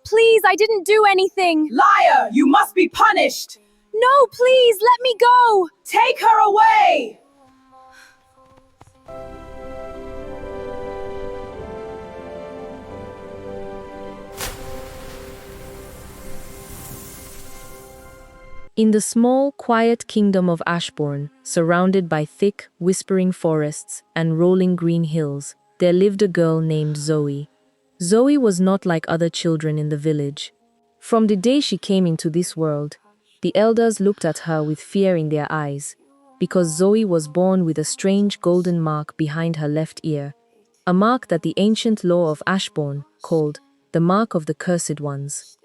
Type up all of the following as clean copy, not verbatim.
please, I didn't do anything. Liar! You must be punished! No, please, let me go. Take her away! In the small, quiet kingdom of Ashbourne, surrounded by thick, whispering forests and rolling green hills, there lived a girl named Zoey. Zoey was not like other children in the village. From the day she came into this world, the elders looked at her with fear in their eyes, because Zoey was born with a strange golden mark behind her left ear, a mark that the ancient law of Ashbourne called the Mark of the Cursed Ones.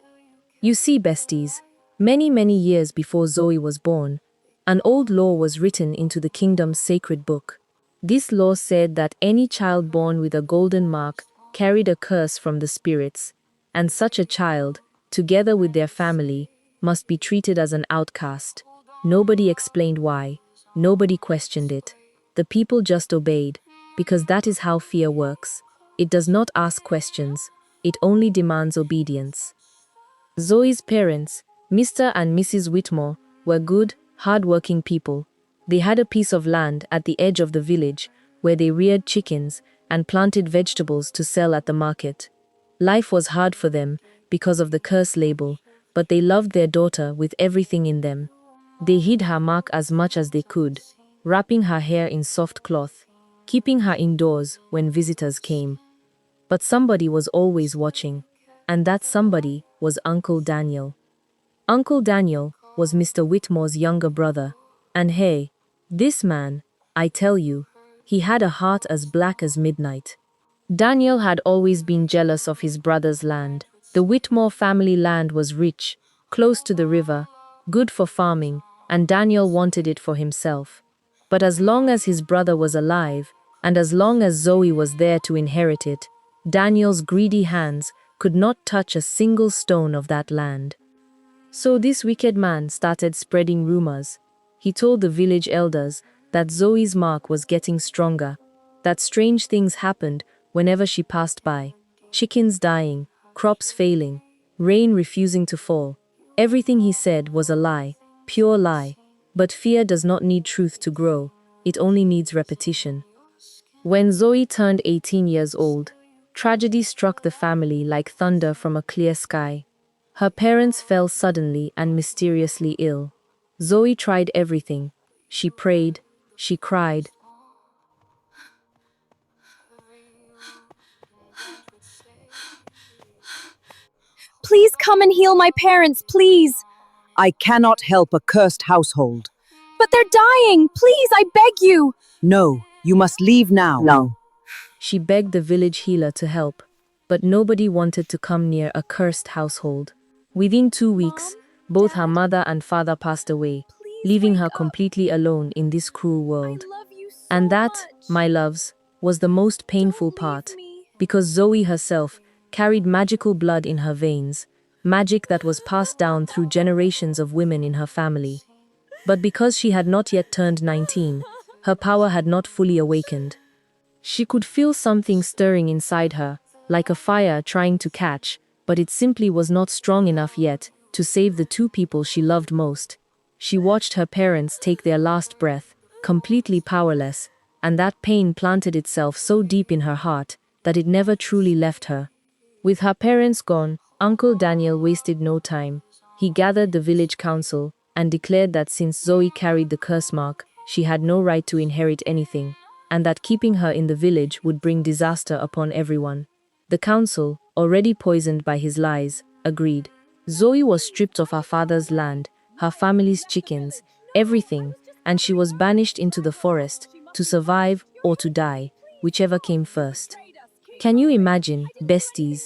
You see, besties, many years before Zoey was born, an old law was written into the kingdom's sacred book. This law said that any child born with a golden mark carried a curse from the spirits, and such a child, together with their family, must be treated as an outcast. Nobody explained why, nobody questioned it. The people just obeyed, because that is how fear works. It does not ask questions, it only demands obedience. Zoey's parents, Mr. and Mrs. Whitmore, were good, hard-working people. They had a piece of land at the edge of the village where they reared chickens and planted vegetables to sell at the market. Life was hard for them because of the curse label, but they loved their daughter with everything in them. They hid her mark as much as they could, wrapping her hair in soft cloth, keeping her indoors when visitors came. But somebody was always watching, and that somebody was Uncle Daniel. Uncle Daniel was Mr. Whitmore's younger brother, and hey, this man, I tell you, he had a heart as black as midnight. Daniel had always been jealous of his brother's land. The Whitmore family land was rich, close to the river, good for farming, and Daniel wanted it for himself. But as long as his brother was alive, and as long as Zoey was there to inherit it, Daniel's greedy hands could not touch a single stone of that land. So this wicked man started spreading rumors. He told the village elders that Zoey's mark was getting stronger, that strange things happened whenever she passed by. Chickens dying, crops failing, rain refusing to fall. Everything he said was a lie, pure lie. But fear does not need truth to grow, it only needs repetition. When Zoey turned 18 years old, tragedy struck the family like thunder from a clear sky. Her parents fell suddenly and mysteriously ill. Zoey tried everything. She prayed, she cried. Please come and heal my parents, please. I cannot help a cursed household. But they're dying. Please, I beg you. No, you must leave now. No. She begged the village healer to help, but nobody wanted to come near a cursed household. Within 2 weeks, both her mother and father passed away, leaving her completely alone in this cruel world. And that, my loves, was the most painful part, because Zoey herself carried magical blood in her veins, magic that was passed down through generations of women in her family. But because she had not yet turned 19, her power had not fully awakened. She could feel something stirring inside her, like a fire trying to catch, but it simply was not strong enough yet to save the two people she loved most. She watched her parents take their last breath, completely powerless, and that pain planted itself so deep in her heart that it never truly left her. With her parents gone, Uncle Daniel wasted no time. He gathered the village council and declared that since Zoey carried the curse mark, she had no right to inherit anything, and that keeping her in the village would bring disaster upon everyone. The council, already poisoned by his lies, agreed. Zoey was stripped of her father's land, her family's chickens, everything, and she was banished into the forest to survive or to die, whichever came first. Can you imagine, besties?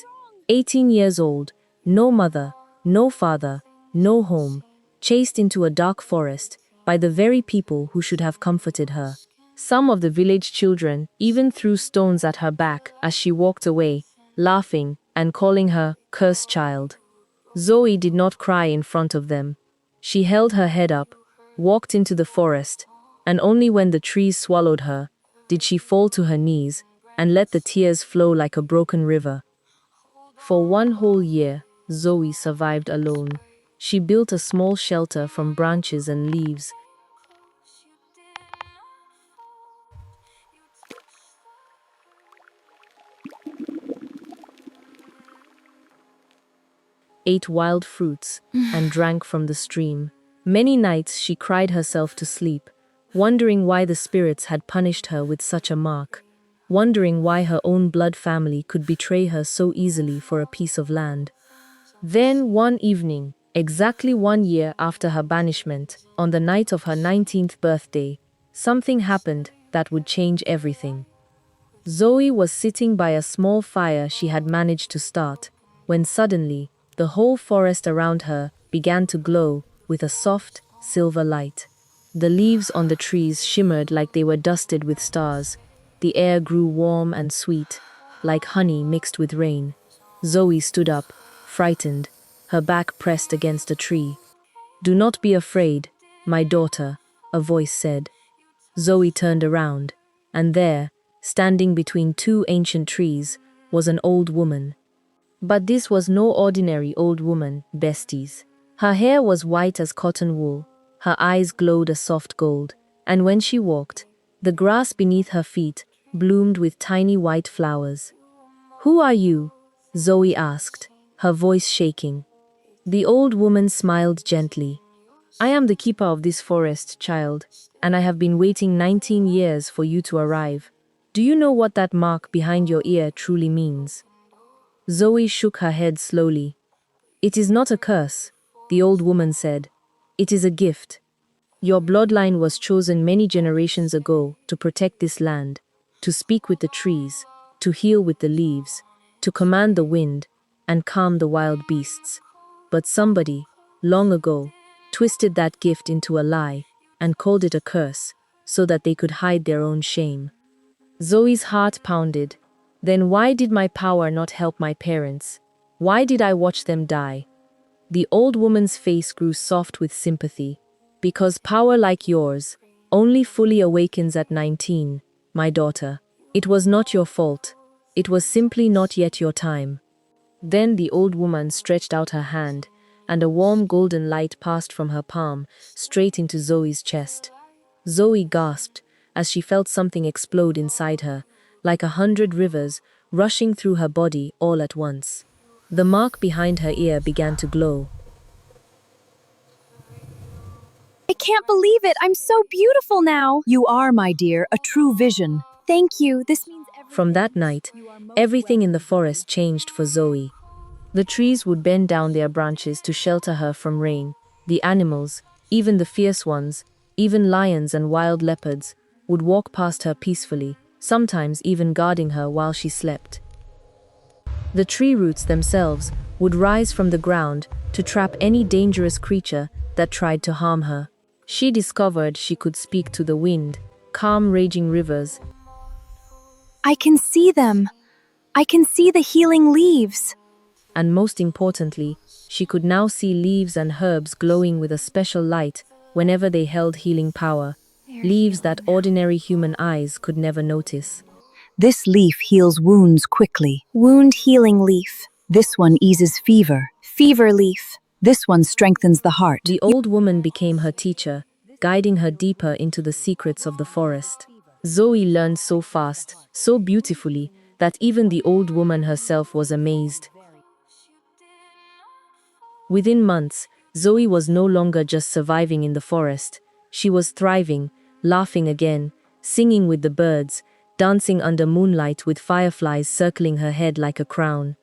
18 years old, no mother, no father, no home, chased into a dark forest by the very people who should have comforted her. Some of the village children even threw stones at her back as she walked away, laughing and calling her cursed child. Zoey did not cry in front of them. She held her head up, walked into the forest, and only when the trees swallowed her did she fall to her knees and let the tears flow like a broken river. For 1 whole year, Zoe survived alone. She built a small shelter from branches and leaves, ate wild fruits, and drank from the stream. Many nights she cried herself to sleep, wondering why the spirits had punished her with such a mark, wondering why her own blood family could betray her so easily for a piece of land. Then one evening, exactly 1 year after her banishment, on the night of her 19th birthday, something happened that would change everything. Zoe was sitting by a small fire she had managed to start, when suddenly, the whole forest around her began to glow with a soft, silver light. The leaves on the trees shimmered like they were dusted with stars. The air grew warm and sweet, like honey mixed with rain. Zoe stood up, frightened, her back pressed against a tree. "Do not be afraid, my daughter," a voice said. Zoe turned around, and there, standing between two ancient trees, was an old woman. But this was no ordinary old woman, besties. Her hair was white as cotton wool, her eyes glowed a soft gold, and when she walked, the grass beneath her feet bloomed with tiny white flowers. "Who are you?" Zoe asked, her voice shaking. The old woman smiled gently. "I am the keeper of this forest, child, and I have been waiting 19 years for you to arrive. Do you know what that mark behind your ear truly means?" Zoe shook her head slowly. "It is not a curse," the old woman said. "It is a gift. Your bloodline was chosen many generations ago to protect this land, to speak with the trees, to heal with the leaves, to command the wind, and calm the wild beasts. But somebody, long ago, twisted that gift into a lie and called it a curse so that they could hide their own shame." Zoe's heart pounded. Then why did my power not help my parents? Why did I watch them die? The old woman's face grew soft with sympathy. "Because power like yours only fully awakens at 19, my daughter. It was not your fault. It was simply not yet your time." Then the old woman stretched out her hand, and a warm golden light passed from her palm straight into Zoe's chest. Zoe gasped as she felt something explode inside her, like 100 rivers rushing through her body all at once. The mark behind her ear began to glow. I can't believe it. I'm so beautiful now. You are, my dear, a true vision. Thank you. This means everything. From that night, everything in the forest changed for Zoe. The trees would bend down their branches to shelter her from rain. The animals, even the fierce ones, even lions and wild leopards, would walk past her peacefully, sometimes even guarding her while she slept. The tree roots themselves would rise from the ground to trap any dangerous creature that tried to harm her. She discovered she could speak to the wind, calm raging rivers, I can see them. I can see the healing leaves. and most importantly, she could now see leaves and herbs glowing with a special light whenever they held healing power, leaves that ordinary human eyes could never notice. This leaf heals wounds quickly. Wound healing leaf. This one eases fever. Fever leaf. This one strengthens the heart. The old woman became her teacher, guiding her deeper into the secrets of the forest. Zoe learned so fast, so beautifully, that even the old woman herself was amazed. Within months, Zoe was no longer just surviving in the forest. She was thriving, laughing again, singing with the birds, dancing under moonlight with fireflies circling her head like a crown.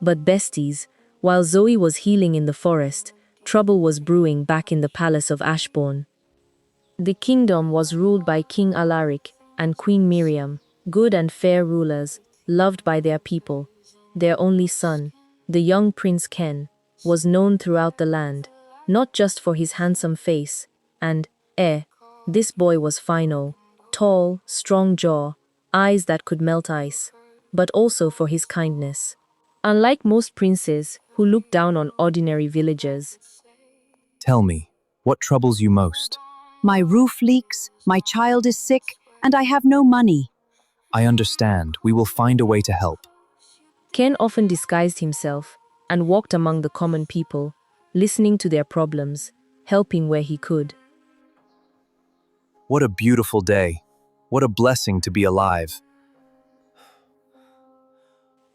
But besties, while Zoe was healing in the forest, trouble was brewing back in the palace of Ashbourne. The kingdom was ruled by King Alaric and Queen Miriam, good and fair rulers, loved by their people. Their only son, the young Prince Ken, was known throughout the land, not just for his handsome face, and, this boy was fino, tall, strong jaw, eyes that could melt ice, but also for his kindness. Unlike most princes who looked down on ordinary villagers, Tell me, what troubles you most? My roof leaks, my child is sick, and I have no money. I understand. We will find a way to help. Ken often disguised himself, and walked among the common people, listening to their problems, helping where he could. What a beautiful day. What a blessing to be alive.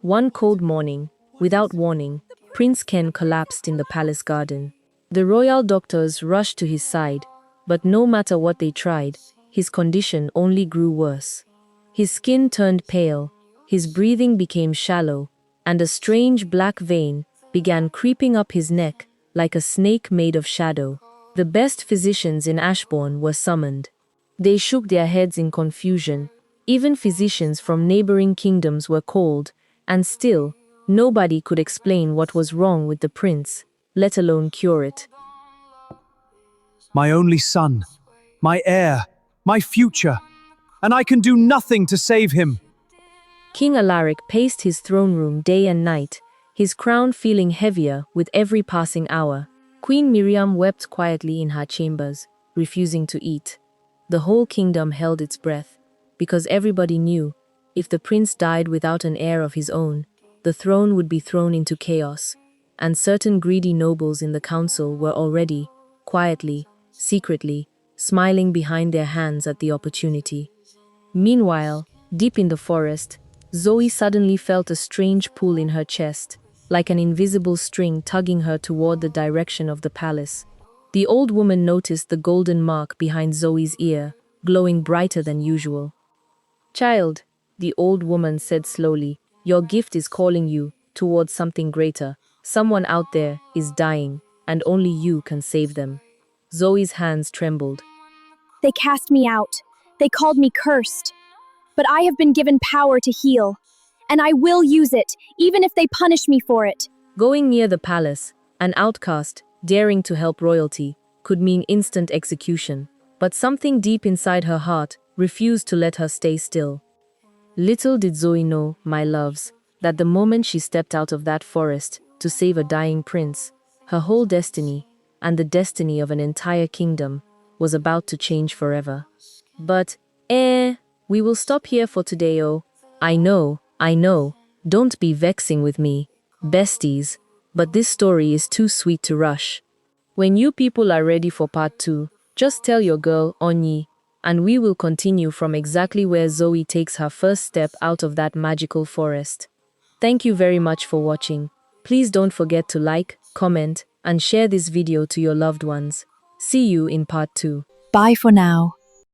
One cold morning, without warning, Prince Ken collapsed in the palace garden. The royal doctors rushed to his side, but no matter what they tried, his condition only grew worse. His skin turned pale, his breathing became shallow, and a strange black vein began creeping up his neck like a snake made of shadow. The best physicians in Ashbourne were summoned. They shook their heads in confusion. Even physicians from neighboring kingdoms were called, and still, nobody could explain what was wrong with the prince, let alone cure it. My only son, my heir, my future, and I can do nothing to save him. King Alaric paced his throne room day and night, his crown feeling heavier with every passing hour. Queen Miriam wept quietly in her chambers, refusing to eat. The whole kingdom held its breath, because everybody knew, if the prince died without an heir of his own, the throne would be thrown into chaos, and certain greedy nobles in the council were already, quietly, secretly, smiling behind their hands at the opportunity. Meanwhile, deep in the forest, Zoey suddenly felt a strange pull in her chest, like an invisible string tugging her toward the direction of the palace. The old woman noticed the golden mark behind Zoe's ear, glowing brighter than usual. "Child," the old woman said slowly, "your gift is calling you towards something greater. Someone out there is dying, and only you can save them." Zoe's hands trembled. They cast me out. They called me cursed. But I have been given power to heal. And I will use it, even if they punish me for it. Going near the palace, an outcast, daring to help royalty, could mean instant execution. But something deep inside her heart refused to let her stay still. Little did Zoe know, my loves, that the moment she stepped out of that forest to save a dying prince, her whole destiny, and the destiny of an entire kingdom, was about to change forever. But, we will stop here for today, oh. I know, don't be vexing with me, besties, but this story is too sweet to rush. When you people are ready for part 2, just tell your girl, Onyii, and we will continue from exactly where Zoe takes her first step out of that magical forest. Thank you very much for watching. Please don't forget to like, comment, and share this video to your loved ones. See you in part 2. Bye for now.